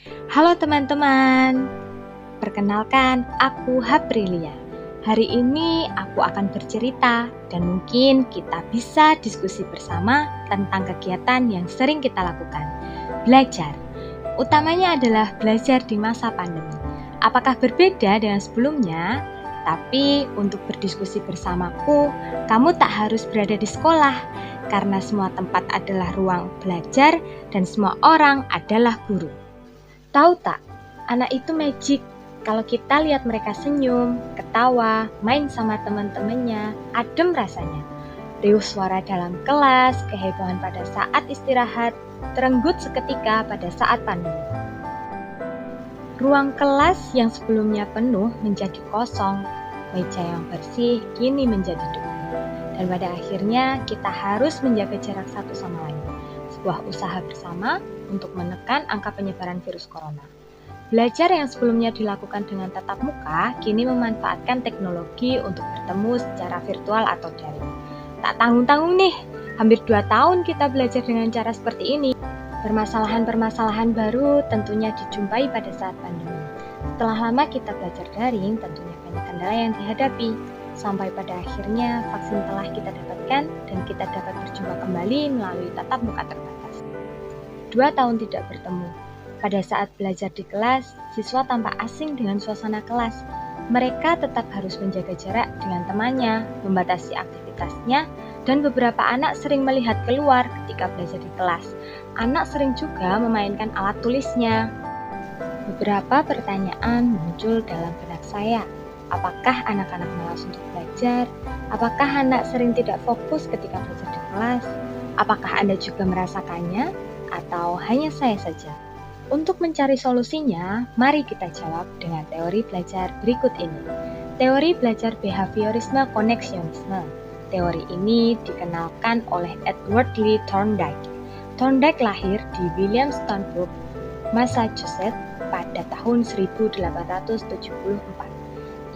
Halo teman-teman, perkenalkan aku Haprilia. Hari ini aku akan bercerita dan mungkin kita bisa diskusi bersama tentang kegiatan yang sering kita lakukan. Belajar, utamanya adalah belajar di masa pandemi. Apakah berbeda dengan sebelumnya? Tapi untuk berdiskusi bersamaku, kamu tak harus berada di sekolah karena semua tempat adalah ruang belajar dan semua orang adalah guru. Tahu tak, anak itu magic. Kalau kita lihat mereka senyum, ketawa, main sama teman-temannya, adem rasanya. Riuh suara dalam kelas, kehebohan pada saat istirahat, terenggut seketika pada saat pandemi. Ruang kelas yang sebelumnya penuh menjadi kosong, meja yang bersih kini menjadi debu. Dan pada akhirnya kita harus menjaga jarak satu sama lain. Sebuah usaha bersama untuk menekan angka penyebaran virus corona. Belajar yang sebelumnya dilakukan dengan tatap muka, kini memanfaatkan teknologi untuk bertemu secara virtual atau daring. Tak tanggung-tanggung nih, hampir 2 tahun kita belajar dengan cara seperti ini. Permasalahan-permasalahan baru tentunya dijumpai pada saat pandemi. Setelah lama kita belajar daring, tentunya banyak kendala yang dihadapi. Sampai pada akhirnya vaksin telah kita dapatkan dan kita dapat berjumpa kembali melalui tatap muka terbatas. 2 tahun tidak bertemu. Pada saat belajar di kelas, siswa tampak asing dengan suasana kelas. Mereka tetap harus menjaga jarak dengan temannya, membatasi aktivitasnya, dan beberapa anak sering melihat keluar ketika belajar di kelas. Anak sering juga memainkan alat tulisnya. Beberapa pertanyaan muncul dalam benak saya. Apakah anak-anak malas untuk belajar? Apakah anak sering tidak fokus ketika belajar di kelas? Apakah Anda juga merasakannya? Atau hanya saya saja? Untuk mencari solusinya, mari kita jawab dengan teori belajar berikut ini. Teori belajar behaviorisme koneksionisme. Teori ini dikenalkan oleh Edward Lee Thorndike. Thorndike lahir di Williamstonburg, Massachusetts pada tahun 1874.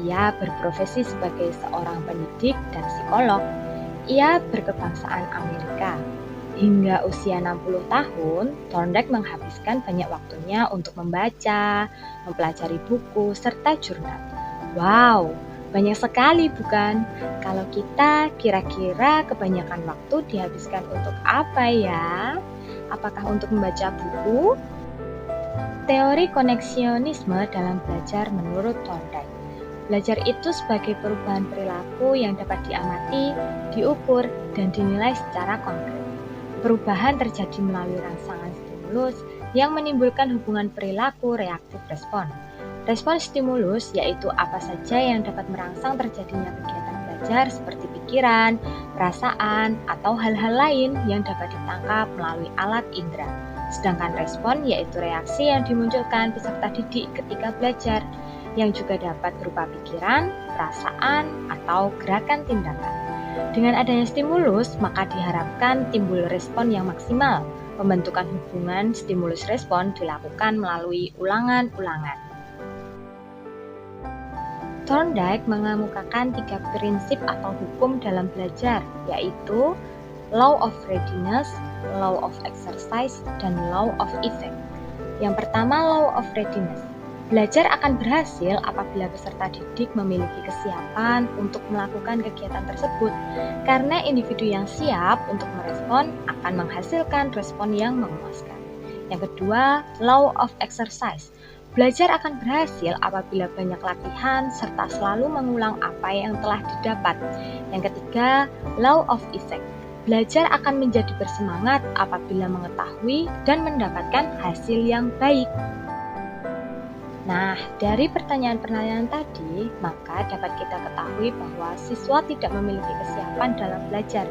Ia berprofesi sebagai seorang pendidik dan psikolog. Ia berkebangsaan Amerika. Hingga usia 60 tahun, Thorndike menghabiskan banyak waktunya untuk membaca, mempelajari buku, serta jurnal. Wow, banyak sekali bukan? Kalau kita kira-kira kebanyakan waktu dihabiskan untuk apa ya? Apakah untuk membaca buku? Teori koneksionisme dalam belajar menurut Thorndike. Belajar itu sebagai perubahan perilaku yang dapat diamati, diukur, dan dinilai secara konkret. Perubahan terjadi melalui rangsangan stimulus yang menimbulkan hubungan perilaku reaktif respon. Respon stimulus yaitu apa saja yang dapat merangsang terjadinya kegiatan belajar seperti pikiran, perasaan, atau hal-hal lain yang dapat ditangkap melalui alat indera. Sedangkan respon yaitu reaksi yang dimunculkan peserta didik ketika belajar, yang juga dapat berupa pikiran, perasaan, atau gerakan tindakan. Dengan adanya stimulus, maka diharapkan timbul respon yang maksimal. Pembentukan hubungan stimulus-respon dilakukan melalui ulangan-ulangan. Thorndike mengemukakan 3 prinsip atau hukum dalam belajar, yaitu Law of Readiness, Law of Exercise, dan Law of Effect. Yang pertama, Law of Readiness. Belajar akan berhasil apabila peserta didik memiliki kesiapan untuk melakukan kegiatan tersebut, karena individu yang siap untuk merespon akan menghasilkan respon yang memuaskan. Yang kedua, Law of Exercise. Belajar akan berhasil apabila banyak latihan serta selalu mengulang apa yang telah didapat. Yang ketiga, Law of Effect. Belajar akan menjadi bersemangat apabila mengetahui dan mendapatkan hasil yang baik. Nah, dari pertanyaan-pertanyaan tadi, maka dapat kita ketahui bahwa siswa tidak memiliki kesiapan dalam belajar.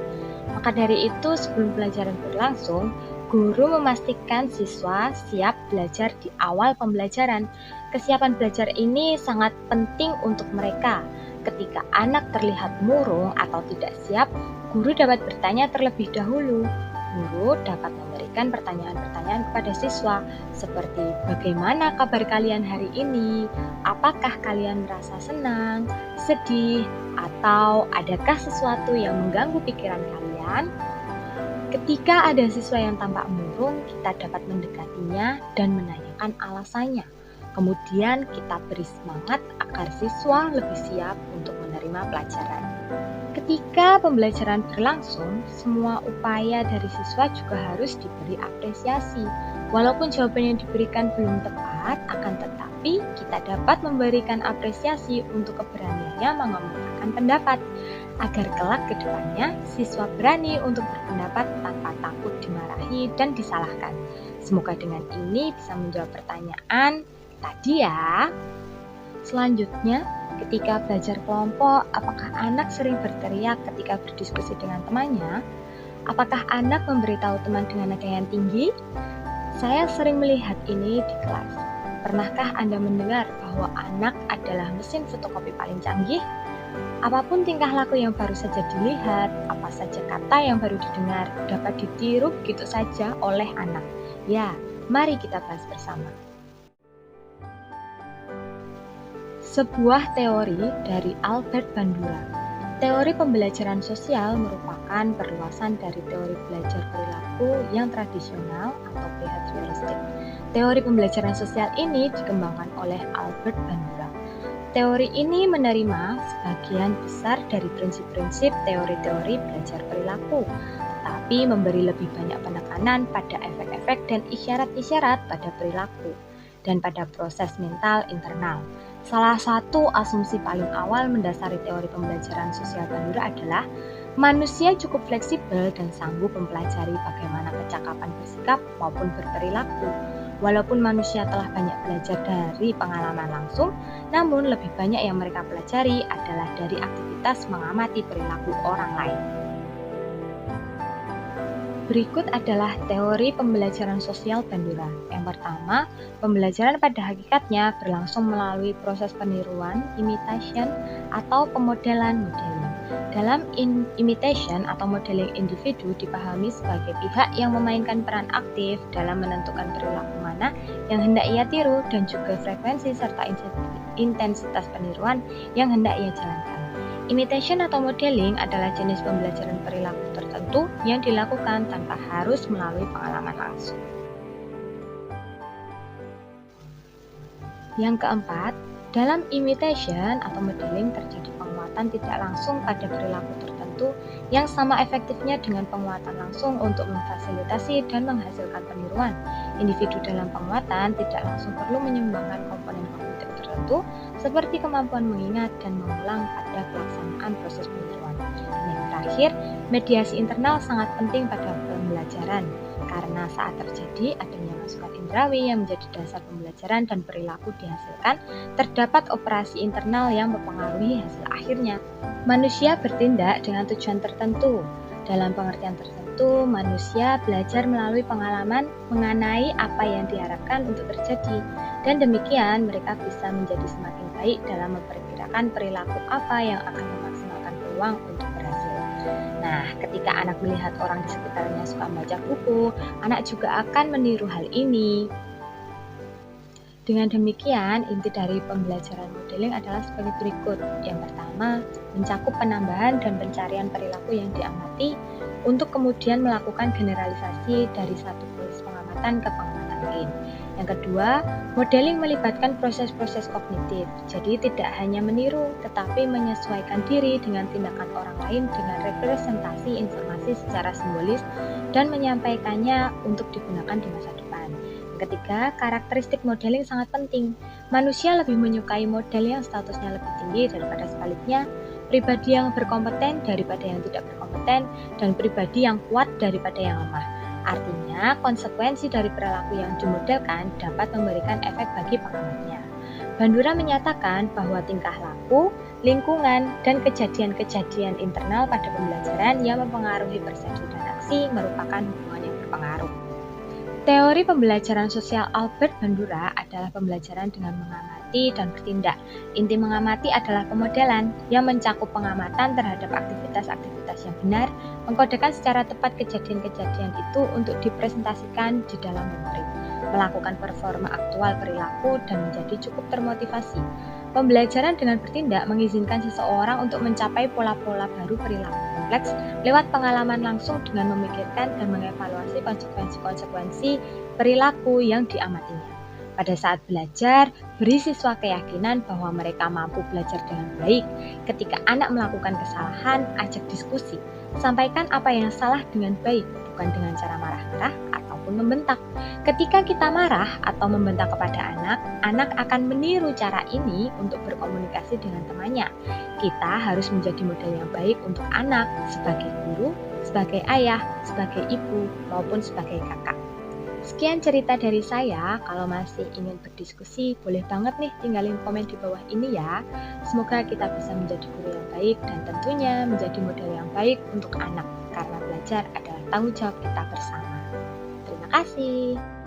Maka dari itu, sebelum pelajaran berlangsung, guru memastikan siswa siap belajar di awal pembelajaran. Kesiapan belajar ini sangat penting untuk mereka. Ketika anak terlihat murung atau tidak siap, guru dapat bertanya terlebih dahulu. Guru dapat memberikan pertanyaan-pertanyaan kepada siswa seperti bagaimana kabar kalian hari ini? Apakah kalian merasa senang, sedih, atau adakah sesuatu yang mengganggu pikiran kalian? Ketika ada siswa yang tampak murung, kita dapat mendekatinya dan menanyakan menceritakan alasannya. Kemudian kita beri semangat agar siswa lebih siap untuk menerima pelajaran. Ketika pembelajaran berlangsung, semua upaya dari siswa juga harus diberi apresiasi. Walaupun jawaban yang diberikan belum tepat, akan tetapi kita dapat memberikan apresiasi untuk keberaniannya mengemukakan pendapat, agar kelak ke depannya siswa berani untuk berpendapat tanpa takut dimarahi dan disalahkan. Semoga dengan ini bisa menjawab pertanyaan tadi ya. Selanjutnya, ketika belajar kelompok, apakah anak sering berteriak ketika berdiskusi dengan temannya? Apakah anak memberitahu teman dengan nada yang tinggi? Saya sering melihat ini di kelas. Pernahkah Anda mendengar bahwa anak adalah mesin fotokopi paling canggih? Apapun tingkah laku yang baru saja dilihat, apa saja kata yang baru didengar, dapat ditiru begitu saja oleh anak. Ya, mari kita bahas bersama. Sebuah teori dari Albert Bandura. Teori pembelajaran sosial merupakan perluasan dari teori belajar perilaku yang tradisional atau behavioristik. Teori pembelajaran sosial ini dikembangkan oleh Albert Bandura. Teori ini menerima sebagian besar dari prinsip-prinsip teori-teori belajar perilaku, tapi memberi lebih banyak penekanan pada efek-efek dan isyarat-isyarat pada perilaku dan pada proses mental internal. Salah satu asumsi paling awal mendasari teori pembelajaran sosial Bandura adalah manusia cukup fleksibel dan sanggup mempelajari bagaimana kecakapan bersikap maupun berperilaku. Walaupun manusia telah banyak belajar dari pengalaman langsung, namun lebih banyak yang mereka pelajari adalah dari aktivitas mengamati perilaku orang lain. Berikut adalah teori pembelajaran sosial Bandura. Yang pertama, pembelajaran pada hakikatnya berlangsung melalui proses peniruan, imitation, atau pemodelan modeling. Dalam imitation atau modeling, individu dipahami sebagai pihak yang memainkan peran aktif dalam menentukan perilaku mana yang hendak ia tiru dan juga frekuensi serta intensitas peniruan yang hendak ia jalankan. Imitation atau modeling adalah jenis pembelajaran perilaku tertentu yang dilakukan tanpa harus melalui pengalaman langsung. Yang keempat, dalam imitation atau modeling terjadi penguatan tidak langsung pada perilaku tertentu yang sama efektifnya dengan penguatan langsung untuk memfasilitasi dan menghasilkan peniruan. Individu dalam penguatan tidak langsung perlu menyumbangkan komponen kognitif tertentu seperti kemampuan mengingat dan mengulang pada pelaksanaan proses peniruan. Dan yang terakhir, mediasi internal sangat penting pada pembelajaran karena saat terjadi adanya masukan indrawi yang menjadi dasar pembelajaran dan perilaku dihasilkan, terdapat operasi internal yang mempengaruhi hasil akhirnya. Manusia bertindak dengan tujuan tertentu. Dalam pengertian tertentu, manusia belajar melalui pengalaman mengenai apa yang diharapkan untuk terjadi, dan demikian mereka bisa menjadi semakin baik dalam memperkirakan perilaku apa yang akan memaksimalkan peluang untuk berhasil. Nah, ketika anak melihat orang di sekitarnya suka membaca buku, anak juga akan meniru hal ini. Dengan demikian, inti dari pembelajaran modeling adalah sebagai berikut. Yang pertama, mencakup penambahan dan pencarian perilaku yang diamati untuk kemudian melakukan generalisasi dari satu proses pengamatan ke pengamatan lain. Yang kedua, modeling melibatkan proses-proses kognitif. Jadi tidak hanya meniru, tetapi menyesuaikan diri dengan tindakan orang lain dengan representasi informasi secara simbolis dan menyampaikannya untuk digunakan di masa depan. Yang ketiga, karakteristik modeling sangat penting. Manusia lebih menyukai model yang statusnya lebih tinggi daripada sebaliknya, pribadi yang berkompeten daripada yang tidak berkompeten, dan pribadi yang kuat daripada yang lemah. Artinya, konsekuensi dari perilaku yang dimodelkan dapat memberikan efek bagi pengamatnya. Bandura menyatakan bahwa tingkah laku, lingkungan, dan kejadian-kejadian internal pada pembelajaran yang mempengaruhi persepsi dan aksi merupakan hubungan yang berpengaruh. Teori pembelajaran sosial Albert Bandura adalah pembelajaran dengan mengamati dan bertindak. Inti mengamati adalah pemodelan yang mencakup pengamatan terhadap aktivitas-aktivitas yang benar, mengkodekan secara tepat kejadian-kejadian itu untuk dipresentasikan di dalam memori, melakukan performa aktual perilaku, dan menjadi cukup termotivasi. Pembelajaran dengan bertindak mengizinkan seseorang untuk mencapai pola-pola baru perilaku kompleks lewat pengalaman langsung dengan memikirkan dan mengevaluasi konsekuensi-konsekuensi perilaku yang diamatinya. Pada saat belajar, beri siswa keyakinan bahwa mereka mampu belajar dengan baik. Ketika anak melakukan kesalahan, ajak diskusi. Sampaikan apa yang salah dengan baik, bukan dengan cara marah-marah ataupun membentak. Ketika kita marah atau membentak kepada anak, anak akan meniru cara ini untuk berkomunikasi dengan temannya. Kita harus menjadi model yang baik untuk anak sebagai guru, sebagai ayah, sebagai ibu, maupun sebagai kakak. Sekian cerita dari saya. Kalau masih ingin berdiskusi, boleh banget nih tinggalin komen di bawah ini ya. Semoga kita bisa menjadi guru yang baik dan tentunya menjadi model yang baik untuk anak, karena belajar adalah tanggung jawab kita bersama. Terima kasih.